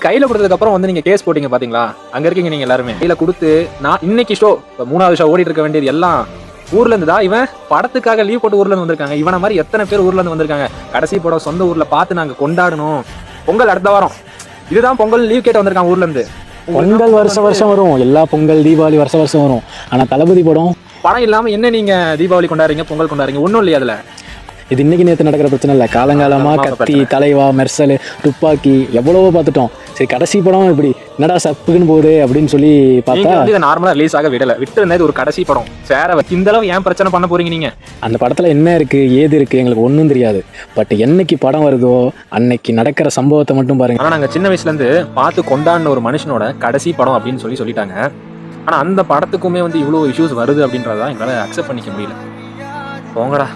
கையில கொடுத்ததுக்கு அப்புறம் வந்து நீங்க கேஸ் போட்டீங்க பாத்தீங்களா? அங்க இருக்கீங்க நீங்க எல்லாருமே. கையில கொடுத்து நான் இன்னைக்கு ஷோ 3வது ஷோ ஓடிட்டு இருக்க வேண்டியது எல்லாம் ஊர்ல இருந்துதா இவன் படத்துக்காக லீவ் போட்டு ஊர்ல இருந்து வந்திருக்காங்க. இவன மாதிரி எத்தனை பேர் ஊர்ல இருந்து வந்திருக்காங்க. கடைசி படம் சொந்த ஊர்ல பார்த்து நாங்க கொண்டாடணும். பொங்கல் அடுத்த வாரம். இதுதான் பொங்கல் லீவ் கேட்டு வந்திருக்காங்க ஊர்ல இருந்து. பொங்கல் வருஷம் வரும். எல்லா பொங்கல் தீபாவளி வருஷம் வரும். ஆனா தளபதி படம் இல்லாம என்ன நீங்க தீபாவளி கொண்டாடுறீங்க, பொங்கல் கொண்டாடுறீங்க? ஒன்றும் இல்லையா அதுல? இது இன்னைக்கு நேற்று நடக்கிற பிரச்சனை இல்லை. காலங்காலமா கத்தி, தலைவா, மெர்சல், துப்பாக்கி எவ்வளவோ பார்த்துட்டோம். சரி, கடைசி படம் இப்படி என்னடா சப்புக்குன்னு போகுது அப்படின்னு சொல்லி பார்த்தா இதை நார்மலா ரிலீஸ் ஆக விட்டு இருந்தது ஒரு கடைசி படம். சேர இந்த அளவு ஏன் பிரச்சனை பண்ண போறீங்க நீங்க? அந்த படத்துல என்ன இருக்கு ஏது இருக்கு எங்களுக்கு ஒன்றும் தெரியாது. பட் என்னைக்கு படம் வருதோ அன்னைக்கு நடக்கிற சம்பவத்தை மட்டும் பாருங்க. ஆனா நாங்க சின்ன வயசுல இருந்து பார்த்து கொண்டாடின ஒரு மனுஷனோட கடைசி படம் அப்படின்னு சொல்லிட்டாங்க. ஆனா அந்த படத்துக்குமே வந்து இவ்வளவு இஷ்யூஸ் வருது அப்படின்றதான் எங்களால அக்செப்ட் பண்ணிக்க முடியல. போங்கடா.